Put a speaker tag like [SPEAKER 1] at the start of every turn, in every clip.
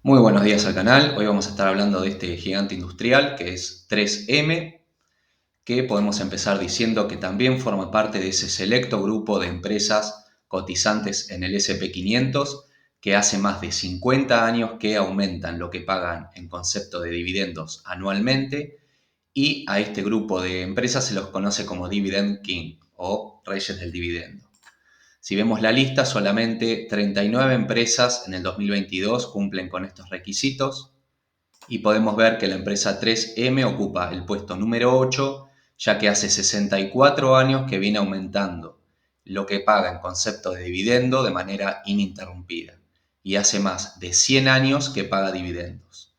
[SPEAKER 1] Muy buenos días al canal. Hoy vamos a estar hablando de este gigante industrial que es 3M, que podemos empezar diciendo que también forma parte de ese selecto grupo de empresas cotizantes en el S&P 500 que hace más de 50 años que aumentan lo que pagan en concepto de dividendos anualmente, y a este grupo de empresas se los conoce como Dividend King o Reyes del Dividendo. Si vemos la lista, solamente 39 empresas en el 2022 cumplen con estos requisitos y podemos ver que la empresa 3M ocupa el puesto número 8, ya que hace 64 años que viene aumentando lo que paga en concepto de dividendo de manera ininterrumpida y hace más de 100 años que paga dividendos.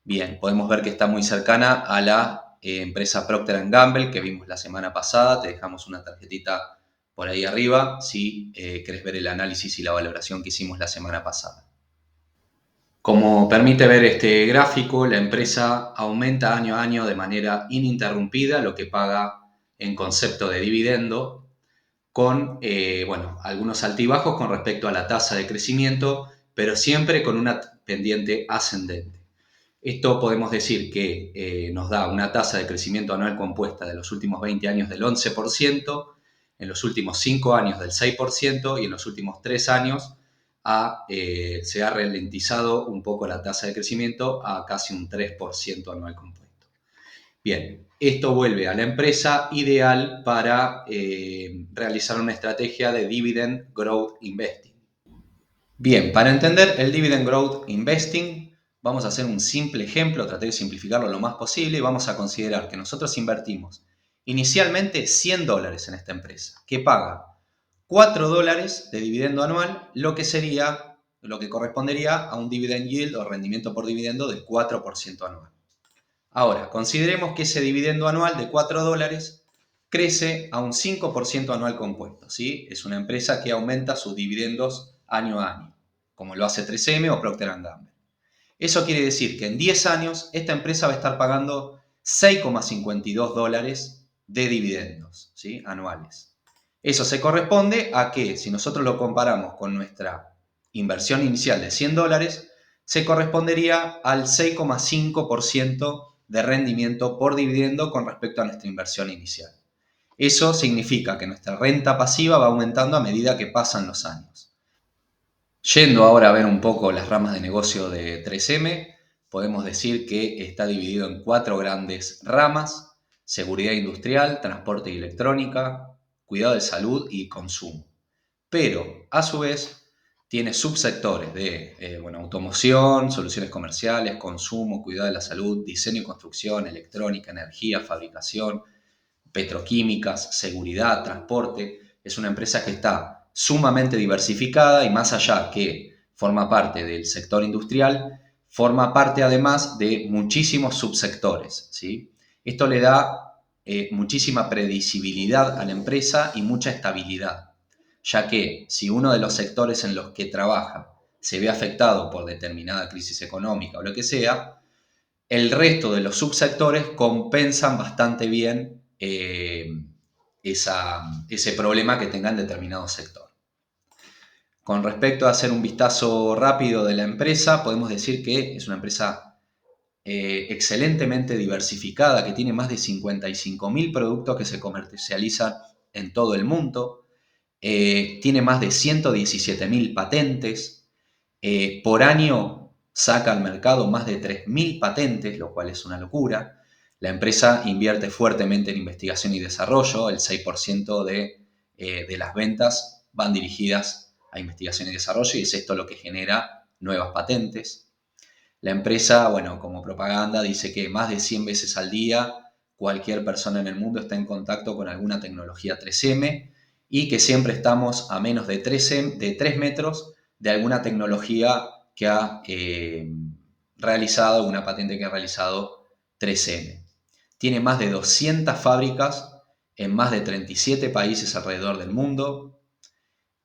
[SPEAKER 1] Bien, podemos ver que está muy cercana a la empresa Procter & Gamble que vimos la semana pasada. Te dejamos una tarjetita por ahí arriba si querés ver el análisis y la valoración que hicimos la semana pasada. Como permite ver este gráfico, la empresa aumenta año a año de manera ininterrumpida lo que paga en concepto de dividendo, con algunos altibajos con respecto a la tasa de crecimiento, pero siempre con una pendiente ascendente. Esto podemos decir que nos da una tasa de crecimiento anual compuesta de los últimos 20 años del 11%, en los últimos 5 años del 6% y en los últimos 3 años se ha ralentizado un poco la tasa de crecimiento a casi un 3% anual compuesto. Bien, esto vuelve a la empresa ideal para realizar una estrategia de Dividend Growth Investing. Bien, para entender el Dividend Growth Investing, vamos a hacer un simple ejemplo, traté de simplificarlo lo más posible y vamos a considerar que nosotros invertimos inicialmente $100 en esta empresa, que paga $4 de dividendo anual, lo que correspondería a un dividend yield o rendimiento por dividendo del 4% anual. Ahora, consideremos que ese dividendo anual de $4 crece a un 5% anual compuesto, ¿sí? Es una empresa que aumenta sus dividendos año a año, como lo hace 3M o Procter & Gamble. Eso quiere decir que en 10 años esta empresa va a estar pagando $6,52 de dividendos, ¿sí? Anuales. Eso se corresponde a que, si nosotros lo comparamos con nuestra inversión inicial de $100, se correspondería al 6,5% de rendimiento por dividendo con respecto a nuestra inversión inicial. Eso significa que nuestra renta pasiva va aumentando a medida que pasan los años. Yendo ahora a ver un poco las ramas de negocio de 3M, podemos decir que está dividido en 4 grandes ramas: seguridad industrial, transporte y electrónica, cuidado de salud y consumo. Pero, a su vez, tiene subsectores de automoción, soluciones comerciales, consumo, cuidado de la salud, diseño y construcción, electrónica, energía, fabricación, petroquímicas, seguridad, transporte. Es una empresa que está sumamente diversificada y, más allá que forma parte del sector industrial, forma parte además de muchísimos subsectores, ¿sí? Esto le da muchísima predecibilidad a la empresa y mucha estabilidad, ya que si uno de los sectores en los que trabaja se ve afectado por determinada crisis económica o lo que sea, el resto de los subsectores compensan bastante bien ese problema que tenga en determinado sector. Con respecto a hacer un vistazo rápido de la empresa, podemos decir que es una empresa excelentemente diversificada, que tiene más de 55.000 productos que se comercializan en todo el mundo, tiene más de 117.000 patentes, por año saca al mercado más de 3.000 patentes, lo cual es una locura. La empresa invierte fuertemente en investigación y desarrollo. El 6% de las ventas van dirigidas a investigación y desarrollo, y es esto lo que genera nuevas patentes. La empresa, como propaganda, dice que más de 100 veces al día cualquier persona en el mundo está en contacto con alguna tecnología 3M y que siempre estamos a menos de 3 metros de alguna tecnología que ha realizado, una patente que ha realizado 3M. Tiene más de 200 fábricas en más de 37 países alrededor del mundo.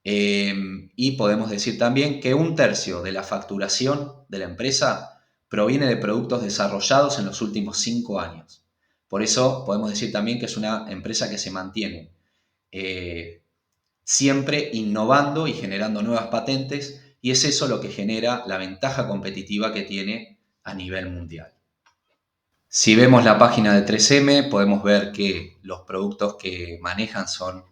[SPEAKER 1] Y podemos decir también que 1/3 de la facturación de la empresa proviene de productos desarrollados en los últimos 5 años. Por eso podemos decir también que es una empresa que se mantiene siempre innovando y generando nuevas patentes y es eso lo que genera la ventaja competitiva que tiene a nivel mundial. Si vemos la página de 3M, podemos ver que los productos que manejan son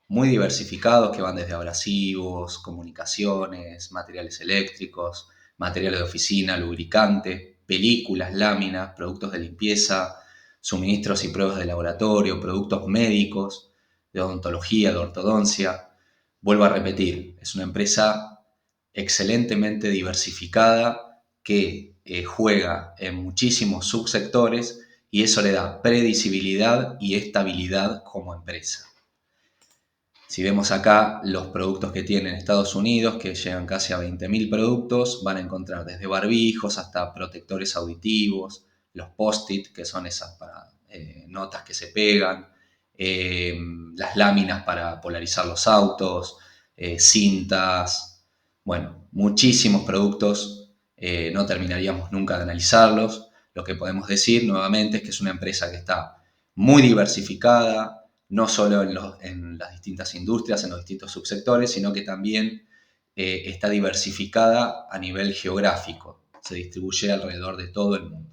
[SPEAKER 1] muy diversificados, que van desde abrasivos, comunicaciones, materiales eléctricos, materiales de oficina, lubricantes, películas, láminas, productos de limpieza, suministros y pruebas de laboratorio, productos médicos, de odontología, de ortodoncia. Vuelvo a repetir, es una empresa excelentemente diversificada que juega en muchísimos subsectores y eso le da predecibilidad y estabilidad como empresa. Si vemos acá los productos que tiene en Estados Unidos, que llegan casi a 20.000 productos, van a encontrar desde barbijos hasta protectores auditivos, los post-it, que son esas para, notas que se pegan, las láminas para polarizar los autos, cintas, bueno, muchísimos productos, no terminaríamos nunca de analizarlos. Lo que podemos decir nuevamente es que es una empresa que está muy diversificada, no solo en las distintas industrias, en los distintos subsectores, sino que también está diversificada a nivel geográfico. Se distribuye alrededor de todo el mundo.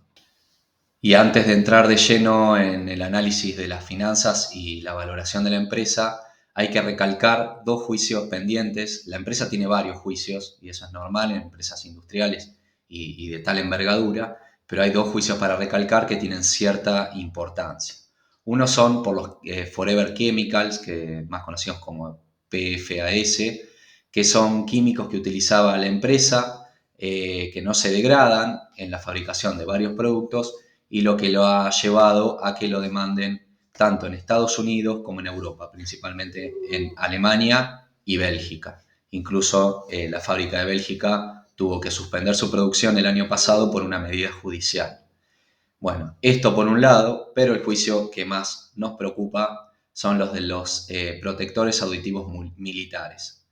[SPEAKER 1] Y antes de entrar de lleno en el análisis de las finanzas y la valoración de la empresa, hay que recalcar dos juicios pendientes. La empresa tiene varios juicios, y eso es normal en empresas industriales y de tal envergadura, pero hay dos juicios para recalcar que tienen cierta importancia. Uno son por los Forever Chemicals, que más conocidos como PFAS, que son químicos que utilizaba la empresa, que no se degradan en la fabricación de varios productos, y lo que lo ha llevado a que lo demanden tanto en Estados Unidos como en Europa, principalmente en Alemania y Bélgica. Incluso la fábrica de Bélgica tuvo que suspender su producción el año pasado por una medida judicial. Bueno, esto por un lado, pero el juicio que más nos preocupa son los de los protectores auditivos militares,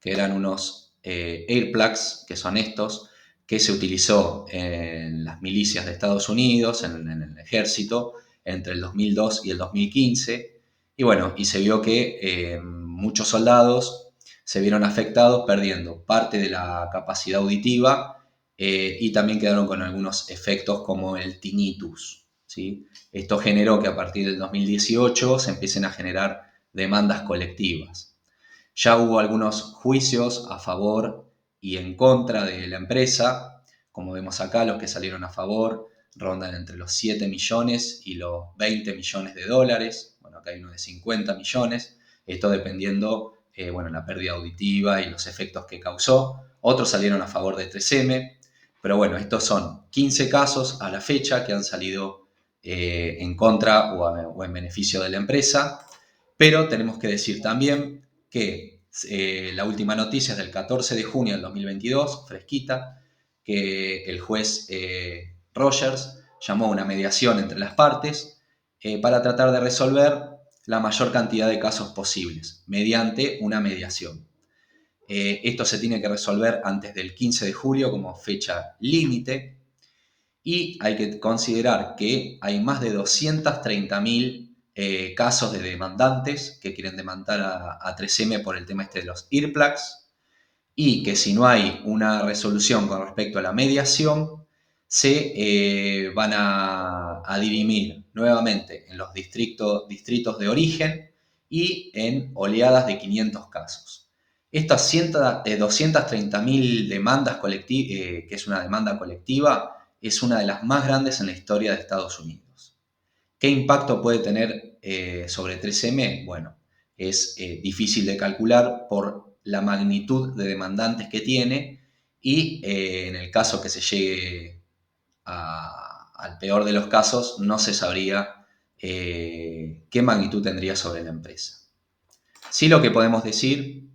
[SPEAKER 1] que eran unos earplugs, que son estos, que se utilizó en las milicias de Estados Unidos, en el ejército, entre el 2002 y el 2015. Y bueno, y se vio que muchos soldados se vieron afectados perdiendo parte de la capacidad auditiva y también quedaron con algunos efectos como el tinnitus, ¿sí? Esto generó que a partir del 2018 se empiecen a generar demandas colectivas. Ya hubo algunos juicios a favor y en contra de la empresa. Como vemos acá, los que salieron a favor rondan entre los 7 millones y los 20 millones de dólares. Bueno, acá hay uno de 50 millones. Esto dependiendo, la pérdida auditiva y los efectos que causó. Otros salieron a favor de 3M. Pero bueno, estos son 15 casos a la fecha que han salido en contra o en beneficio de la empresa. Pero tenemos que decir también que la última noticia es del 14 de junio del 2022, fresquita, que el juez Rogers llamó a una mediación entre las partes para tratar de resolver la mayor cantidad de casos posibles mediante una mediación. Esto se tiene que resolver antes del 15 de julio como fecha límite y hay que considerar que hay más de 230.000 casos de demandantes que quieren demandar a 3M por el tema este de los earplugs y que si no hay una resolución con respecto a la mediación, se van a dirimir nuevamente en los distritos de origen y en oleadas de 500 casos. Estas 230.000 demandas colectivas, que es una demanda colectiva, es una de las más grandes en la historia de Estados Unidos. ¿Qué impacto puede tener sobre 3M? Bueno, es difícil de calcular por la magnitud de demandantes que tiene y en el caso que se llegue al peor de los casos, no se sabría qué magnitud tendría sobre la empresa. Sí, lo que podemos decir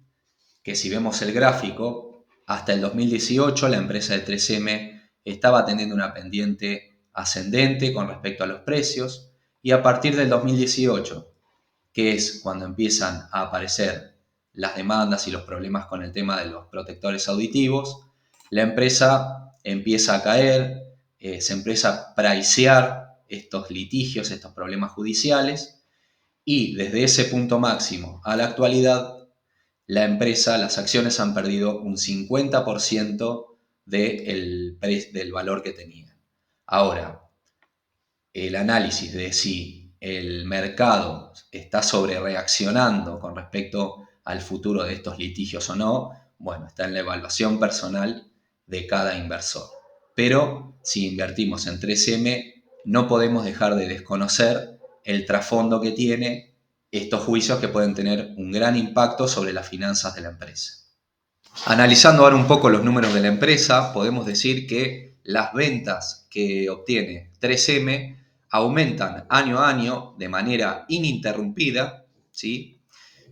[SPEAKER 1] que si vemos el gráfico, hasta el 2018 la empresa de 3M estaba teniendo una pendiente ascendente con respecto a los precios y a partir del 2018, que es cuando empiezan a aparecer las demandas y los problemas con el tema de los protectores auditivos, la empresa empieza a caer, se empieza a pricear estos litigios, estos problemas judiciales y desde ese punto máximo a la actualidad la empresa, las acciones han perdido un 50% del valor que tenía. Ahora, el análisis de si el mercado está sobre reaccionando con respecto al futuro de estos litigios o no, bueno, está en la evaluación personal de cada inversor. Pero si invertimos en 3M, no podemos dejar de desconocer el trasfondo que tiene estos juicios que pueden tener un gran impacto sobre las finanzas de la empresa. Analizando ahora un poco los números de la empresa, podemos decir que las ventas que obtiene 3M aumentan año a año de manera ininterrumpida, ¿sí?,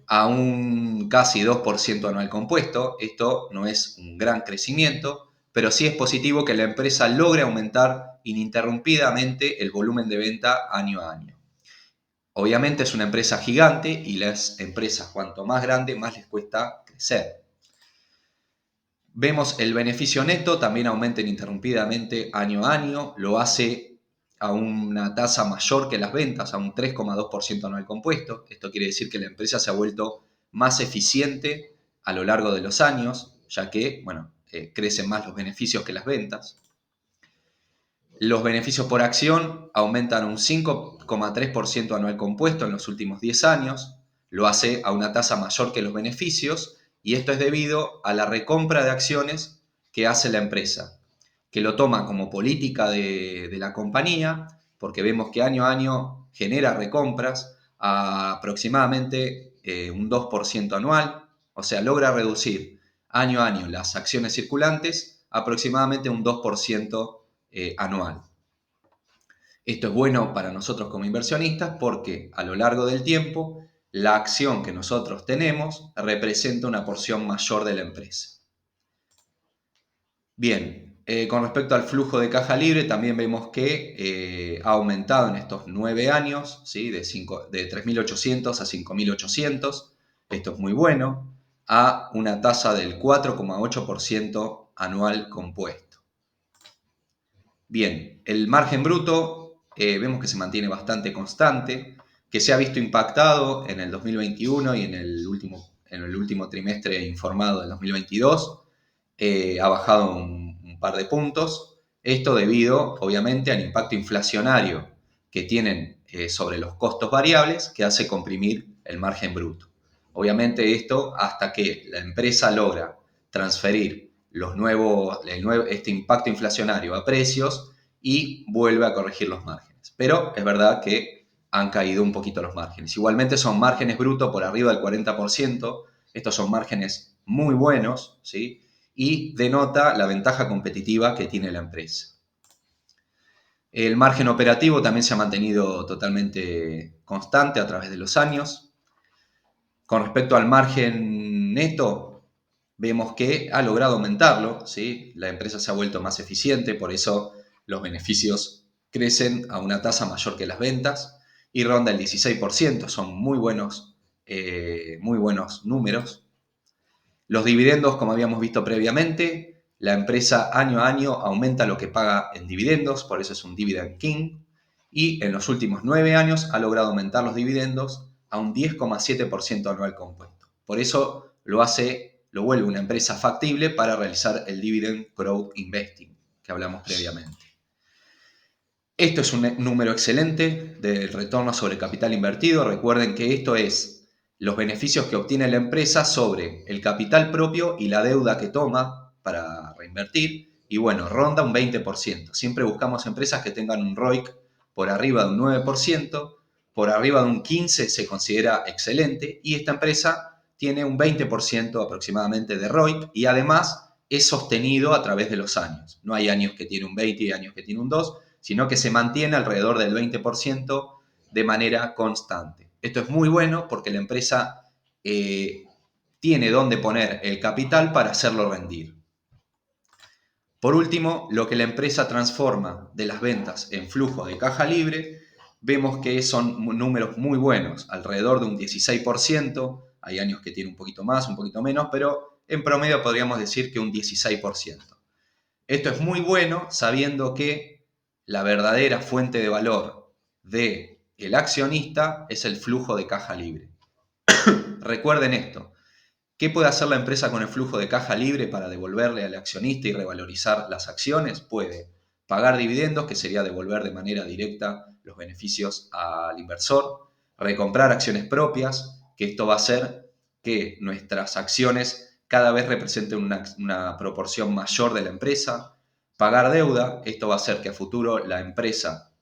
[SPEAKER 1] a un casi 2% anual compuesto. Esto no es un gran crecimiento, pero sí es positivo que la empresa logre aumentar ininterrumpidamente el volumen de venta año a año. Obviamente es una empresa gigante y las empresas cuanto más grandes más les cuesta crecer. Vemos el beneficio neto también aumenta ininterrumpidamente año a año, lo hace a una tasa mayor que las ventas, a un 3,2% anual compuesto. Esto quiere decir que la empresa se ha vuelto más eficiente a lo largo de los años, ya que, bueno, crecen más los beneficios que las ventas. Los beneficios por acción aumentan un 5,3% anual compuesto en los últimos 10 años, lo hace a una tasa mayor que los beneficios, y esto es debido a la recompra de acciones que hace la empresa, que lo toma como política de la compañía, porque vemos que año a año genera recompras a aproximadamente un 2% anual, o sea, logra reducir año a año las acciones circulantes aproximadamente un 2% anual. Esto es bueno para nosotros como inversionistas porque a lo largo del tiempo la acción que nosotros tenemos representa una porción mayor de la empresa. Bien, con respecto al flujo de caja libre también vemos que ha aumentado en estos 9 años, ¿sí?, de 3.800 a 5.800, esto es muy bueno, a una tasa del 4,8% anual compuesto. Bien, el margen bruto vemos que se mantiene bastante constante, que se ha visto impactado en el 2021 y en el último trimestre informado del 2022. Ha bajado un par de puntos. Esto debido, obviamente, al impacto inflacionario que tienen sobre los costos variables, que hace comprimir el margen bruto. Obviamente esto hasta que la empresa logra transferir este impacto inflacionario a precios y vuelve a corregir los márgenes. Pero es verdad que han caído un poquito los márgenes. Igualmente son márgenes brutos por arriba del 40%. Estos son márgenes muy buenos, ¿sí?, y denota la ventaja competitiva que tiene la empresa. El margen operativo también se ha mantenido totalmente constante a través de los años. Con respecto al margen neto, vemos que ha logrado aumentarlo, ¿sí? La empresa se ha vuelto más eficiente, por eso los beneficios crecen a una tasa mayor que las ventas y ronda el 16%, son muy buenos números. Los dividendos, como habíamos visto previamente, la empresa año a año aumenta lo que paga en dividendos, por eso es un dividend king, y en los últimos 9 años ha logrado aumentar los dividendos a un 10,7% anual compuesto. Por eso lo vuelve una empresa factible para realizar el dividend growth investing que hablamos previamente. Esto es un número excelente del retorno sobre capital invertido. Recuerden que esto es los beneficios que obtiene la empresa sobre el capital propio y la deuda que toma para reinvertir. Y bueno, ronda un 20%. Siempre buscamos empresas que tengan un ROIC por arriba de un 9%, por arriba de un 15% se considera excelente. Y esta empresa tiene un 20% aproximadamente de ROIC y además es sostenido a través de los años. No hay años que tiene un 20 y años que tiene un 2%, sino que se mantiene alrededor del 20% de manera constante. Esto es muy bueno porque la empresa tiene dónde poner el capital para hacerlo rendir. Por último, lo que la empresa transforma de las ventas en flujo de caja libre, vemos que son números muy buenos, alrededor de un 16%, hay años que tiene un poquito más, un poquito menos, pero en promedio podríamos decir que un 16%. Esto es muy bueno sabiendo que la verdadera fuente de valor del accionista es el flujo de caja libre. Recuerden esto, ¿Qué puede hacer la empresa con el flujo de caja libre para devolverle al accionista y revalorizar las acciones? Puede pagar dividendos, que sería devolver de manera directa los beneficios al inversor, recomprar acciones propias, que esto va a hacer que nuestras acciones cada vez representen una proporción mayor de la empresa, pagar deuda, esto va a hacer que a futuro la empresa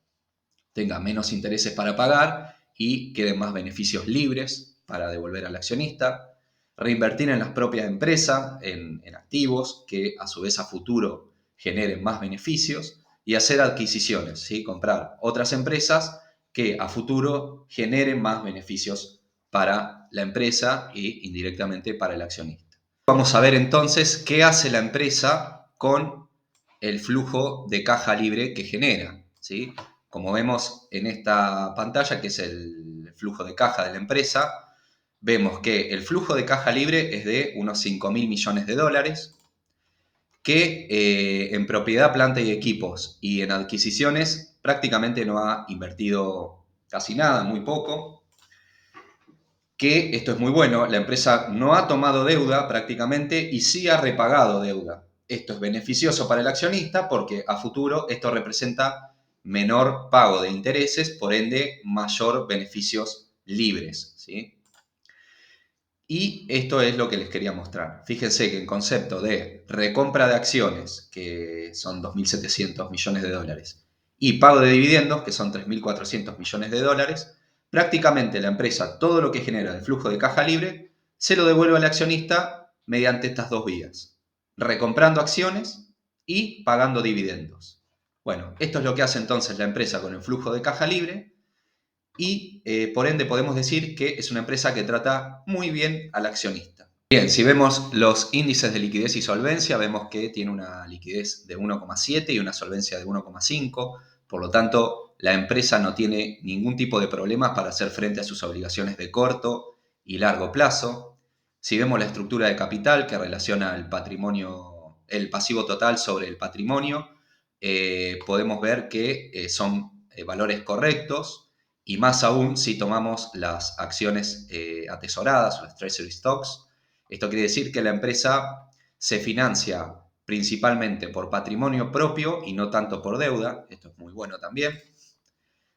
[SPEAKER 1] tenga menos intereses para pagar y queden más beneficios libres para devolver al accionista, reinvertir en las propias empresas, en activos que a su vez a futuro generen más beneficios y hacer adquisiciones, ¿sí? Comprar otras empresas que a futuro generen más beneficios para la empresa e indirectamente para el accionista. Vamos a ver entonces qué hace la empresa con el flujo de caja libre que genera, ¿sí? Como vemos en esta pantalla, que es el flujo de caja de la empresa, vemos que el flujo de caja libre es de unos 5.000 millones de dólares, que en propiedad, planta y equipos y en adquisiciones prácticamente no ha invertido casi nada, muy poco, que esto es muy bueno, la empresa no ha tomado deuda prácticamente y sí ha repagado deuda. Esto es beneficioso para el accionista porque a futuro esto representa menor pago de intereses, por ende mayor beneficios libres, ¿sí? Y esto es lo que les quería mostrar. Fíjense que en concepto de recompra de acciones, que son 2.700 millones de dólares, y pago de dividendos, que son 3.400 millones de dólares, prácticamente la empresa, todo lo que genera de flujo de caja libre, se lo devuelve al accionista mediante estas dos vías. Recomprando acciones y pagando dividendos. Bueno, esto es lo que hace entonces la empresa con el flujo de caja libre y por ende podemos decir que es una empresa que trata muy bien al accionista. Bien, si vemos los índices de liquidez y solvencia, vemos que tiene una liquidez de 1,7 y una solvencia de 1,5, por lo tanto la empresa no tiene ningún tipo de problemas para hacer frente a sus obligaciones de corto y largo plazo. Si vemos la estructura de capital que relaciona el patrimonio, el pasivo total sobre el patrimonio, podemos ver que son valores correctos, y más aún si tomamos las acciones atesoradas o las treasury stocks. Esto quiere decir que la empresa se financia principalmente por patrimonio propio y no tanto por deuda. Esto es muy bueno también.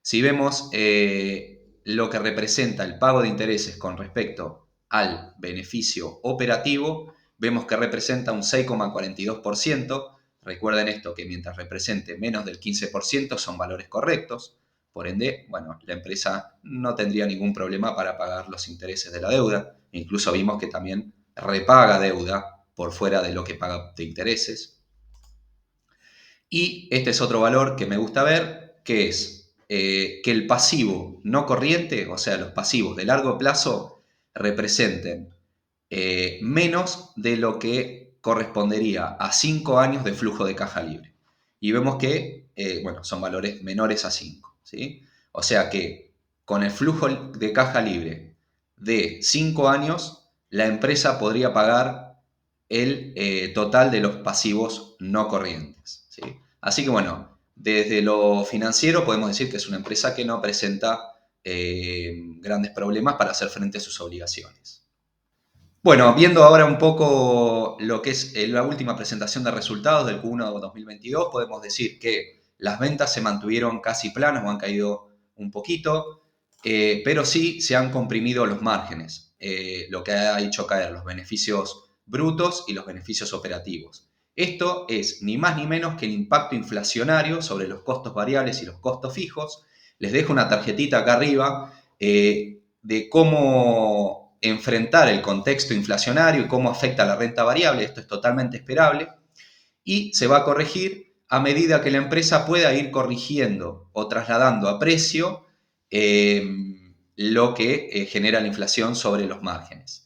[SPEAKER 1] Si vemos lo que representa el pago de intereses con respecto al beneficio operativo, vemos que representa un 6,42%. Recuerden esto, que mientras represente menos del 15% son valores correctos. Por ende, bueno, la empresa no tendría ningún problema para pagar los intereses de la deuda. Incluso vimos que también repaga deuda por fuera de lo que paga de intereses. Y este es otro valor que me gusta ver, que es que el pasivo no corriente, o sea, los pasivos de largo plazo, representen menos de lo que correspondería a 5 años de flujo de caja libre. Y vemos que, bueno, son valores menores a 5, ¿sí? O sea que con el flujo de caja libre de 5 años, la empresa podría pagar el total de los pasivos no corrientes, ¿sí? Así que bueno, desde lo financiero podemos decir que es una empresa que no presenta grandes problemas para hacer frente a sus obligaciones. Bueno, viendo ahora un poco lo que es la última presentación de resultados del Q1 de 2022, podemos decir que las ventas se mantuvieron casi planas o han caído un poquito, pero sí se han comprimido los márgenes, lo que ha hecho caer los beneficios brutos y los beneficios operativos. Esto es ni más ni menos que el impacto inflacionario sobre los costos variables y los costos fijos. Les dejo una tarjetita acá arriba de cómo enfrentar el contexto inflacionario y cómo afecta la renta variable. Esto es totalmente esperable y se va a corregir a medida que la empresa pueda ir corrigiendo o trasladando a precio lo que genera la inflación sobre los márgenes.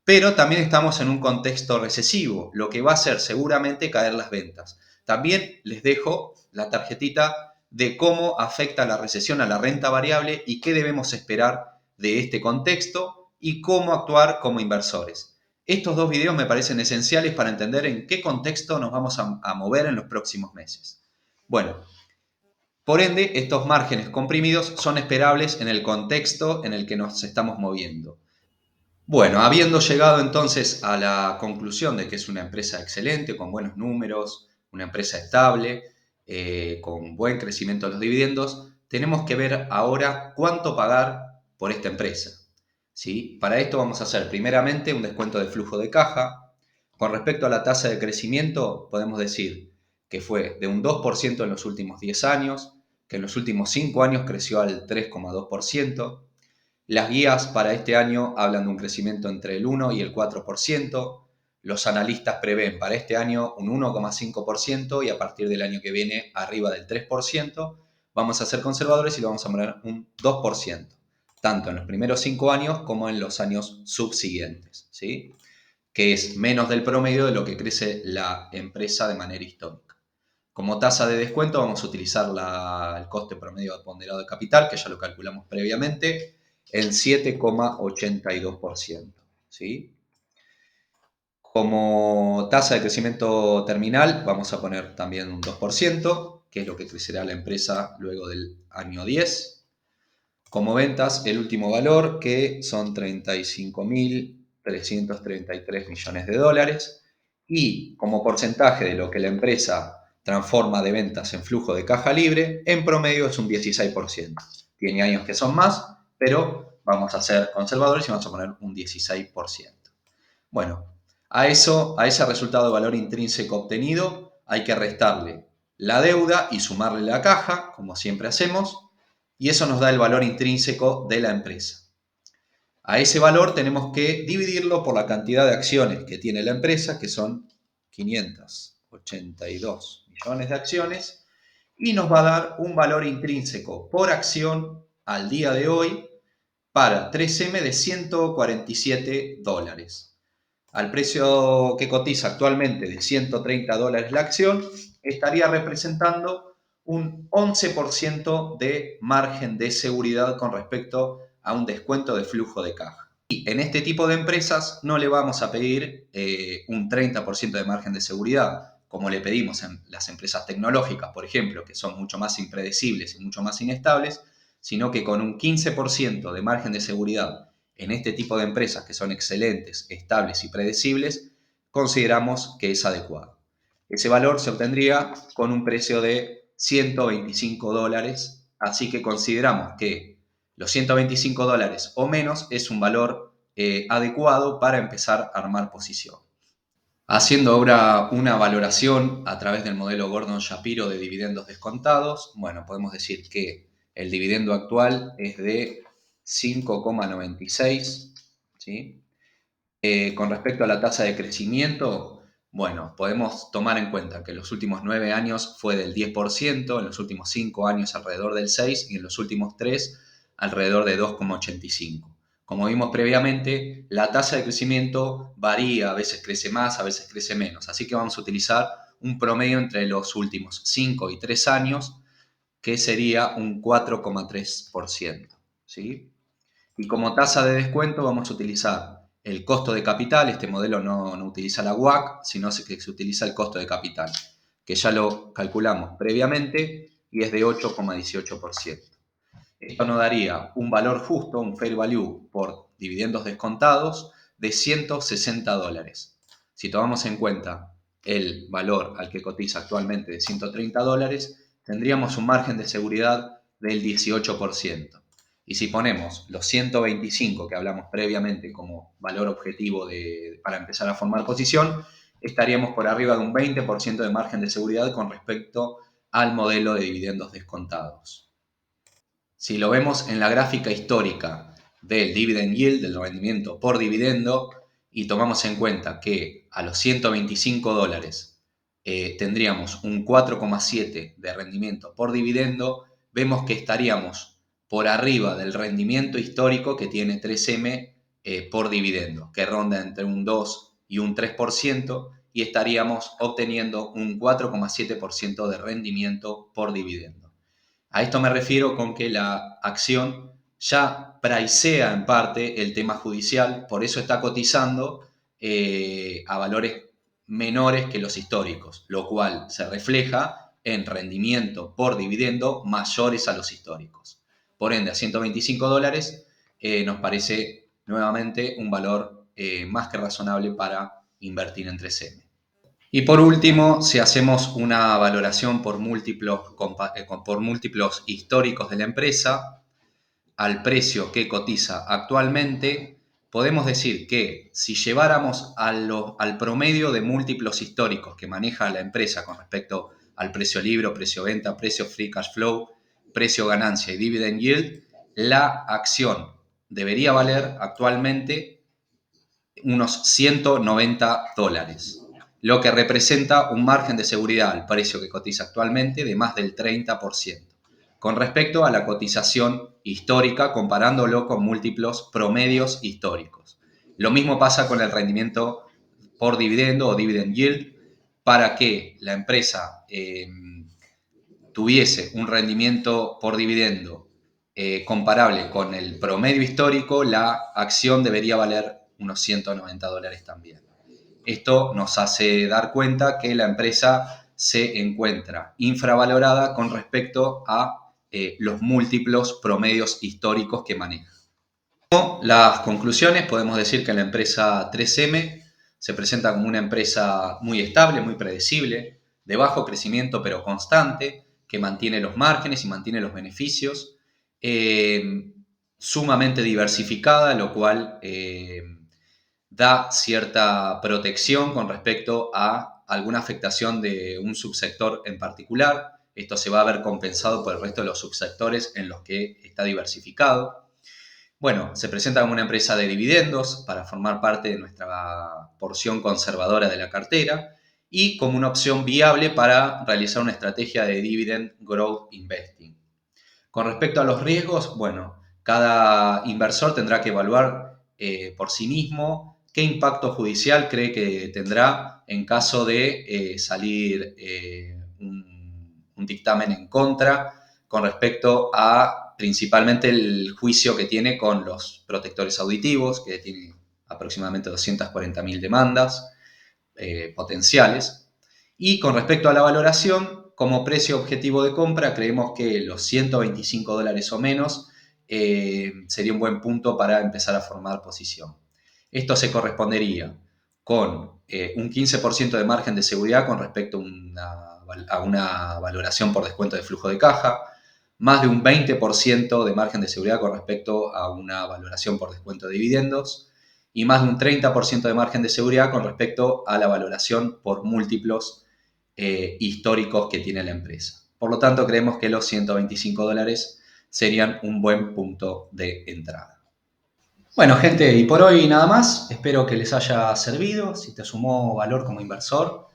[SPEAKER 1] Pero también estamos en un contexto recesivo, lo que va a hacer seguramente caer las ventas. También les dejo la tarjetita de cómo afecta la recesión a la renta variable y qué debemos esperar de este contexto y cómo actuar como inversores. Estos dos videos me parecen esenciales para entender en qué contexto nos vamos a mover en los próximos meses. Bueno, por ende, estos márgenes comprimidos son esperables en el contexto en el que nos estamos moviendo. Bueno, habiendo llegado entonces a la conclusión de que es una empresa excelente, con buenos números, una empresa estable, con buen crecimiento de los dividendos, tenemos que ver ahora cuánto pagar por esta empresa. ¿Sí? Para esto vamos a hacer primeramente un descuento de flujo de caja. Con respecto a la tasa de crecimiento, podemos decir que fue de un 2% en los últimos 10 años, que en los últimos 5 años creció al 3,2%. Las guías para este año hablan de un crecimiento entre el 1 y el 4%. Los analistas prevén para este año un 1,5% y a partir del año que viene arriba del 3%. Vamos a ser conservadores y lo vamos a poner un 2%, tanto en los primeros 5 años como en los años subsiguientes, ¿sí? Que es menos del promedio de lo que crece la empresa de manera histórica. Como tasa de descuento vamos a utilizar el coste promedio ponderado de capital, que ya lo calculamos previamente, en 7,82%. ¿Sí? Como tasa de crecimiento terminal vamos a poner también un 2%, que es lo que crecerá la empresa luego del año 10. Como ventas, el último valor, que son 35.333 millones de dólares. Y como porcentaje de lo que la empresa transforma de ventas en flujo de caja libre, en promedio es un 16%. Tiene años que son más, pero vamos a ser conservadores y vamos a poner un 16%. Bueno, a ese resultado de valor intrínseco obtenido hay que restarle la deuda y sumarle la caja, como siempre hacemos, y eso nos da el valor intrínseco de la empresa. A ese valor tenemos que dividirlo por la cantidad de acciones que tiene la empresa, que son 582 millones de acciones, y nos va a dar un valor intrínseco por acción al día de hoy para 3M de 147 dólares. Al precio que cotiza actualmente de 130 dólares la acción, estaría representando un 11% de margen de seguridad con respecto a un descuento de flujo de caja. Y en este tipo de empresas no le vamos a pedir un 30% de margen de seguridad, como le pedimos en las empresas tecnológicas, por ejemplo, que son mucho más impredecibles y mucho más inestables, sino que con un 15% de margen de seguridad en este tipo de empresas que son excelentes, estables y predecibles, consideramos que es adecuado. Ese valor se obtendría con un precio de 125 dólares, así que consideramos que los 125 dólares o menos es un valor adecuado para empezar a armar posición. Haciendo ahora una valoración a través del modelo Gordon-Shapiro de dividendos descontados, bueno, podemos decir que el dividendo actual es de 5,96, ¿sí? Con respecto a la tasa de crecimiento, bueno, podemos tomar en cuenta que en los últimos 9 años fue del 10%, en los últimos 5 años alrededor del 6% y en los últimos 3 alrededor de 2,85%. Como vimos previamente, la tasa de crecimiento varía, a veces crece más, a veces crece menos. Así que vamos a utilizar un promedio entre los últimos 5 y 3 años, que sería un 4,3%. ¿Sí? Y como tasa de descuento vamos a utilizar el costo de capital. Este modelo no utiliza la WACC, sino que se utiliza el costo de capital, que ya lo calculamos previamente y es de 8,18%. Esto nos daría un valor justo, un fair value por dividendos descontados de 160 dólares. Si tomamos en cuenta el valor al que cotiza actualmente de 130 dólares, tendríamos un margen de seguridad del 18%. Y si ponemos los 125 que hablamos previamente como valor objetivo para empezar a formar posición, estaríamos por arriba de un 20% de margen de seguridad con respecto al modelo de dividendos descontados. Si lo vemos en la gráfica histórica del dividend yield, del rendimiento por dividendo, y tomamos en cuenta que a los 125 dólares tendríamos un 4,7 de rendimiento por dividendo, vemos que estaríamos por arriba del rendimiento histórico que tiene 3M por dividendo, que ronda entre un 2 y un 3%, y estaríamos obteniendo un 4,7% de rendimiento por dividendo. A esto me refiero con que la acción ya pricea en parte el tema judicial, por eso está cotizando a valores menores que los históricos, lo cual se refleja en rendimiento por dividendo mayores a los históricos. Por ende, a 125 dólares nos nuevamente un valor más que razonable para invertir en 3M. Y por último, si hacemos una valoración por múltiplos históricos de la empresa, al precio que cotiza actualmente, podemos decir que si lleváramos al promedio de múltiplos históricos que maneja la empresa con respecto al precio libre, precio venta, precio free cash flow, precio ganancia y dividend yield, la acción debería valer actualmente unos $190, lo que representa un margen de seguridad al precio que cotiza actualmente de más del 30%, con respecto a la cotización histórica, comparándolo con múltiplos promedios históricos. Lo mismo pasa con el rendimiento por dividendo o dividend yield. Para que la empresa tuviese un rendimiento por dividendo comparable con el promedio histórico, la acción debería valer unos $190 también. Esto nos hace dar cuenta que la empresa se encuentra infravalorada con respecto a los múltiplos promedios históricos que maneja. Las conclusiones, podemos decir que la empresa 3M se presenta como una empresa muy estable, muy predecible, de bajo crecimiento pero constante, que mantiene los márgenes y mantiene los beneficios, sumamente diversificada, lo cual da cierta protección con respecto a alguna afectación de un subsector en particular. Esto se va a ver compensado por el resto de los subsectores en los que está diversificado. Bueno, se presenta como una empresa de dividendos para formar parte de nuestra porción conservadora de la cartera y como una opción viable para realizar una estrategia de dividend growth investing. Con respecto a los riesgos, bueno, cada inversor tendrá que evaluar por sí mismo qué impacto judicial cree que tendrá en caso de salir un dictamen en contra con respecto a principalmente el juicio que tiene con los protectores auditivos, que tiene aproximadamente 240.000 demandas potenciales. Y con respecto a la valoración, como precio objetivo de compra, creemos que los $125 o menos sería un buen punto para empezar a formar posición. Esto se correspondería con un 15% de margen de seguridad con respecto a una valoración por descuento de flujo de caja, más de un 20% de margen de seguridad con respecto a una valoración por descuento de dividendos y más de un 30% de margen de seguridad con respecto a la valoración por múltiplos históricos que tiene la empresa. Por lo tanto, creemos que los $125 serían un buen punto de entrada. Bueno, gente, y por hoy nada más. Espero que les haya servido. Si te sumó valor como inversor,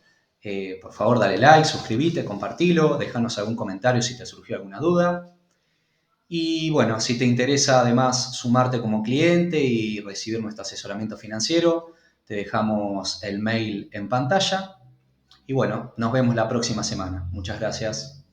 [SPEAKER 1] por favor dale like, suscríbete, compartilo, déjanos algún comentario si te surgió alguna duda. Y bueno, si te interesa además sumarte como cliente y recibir nuestro asesoramiento financiero, te dejamos el mail en pantalla. Y bueno, nos vemos la próxima semana. Muchas gracias.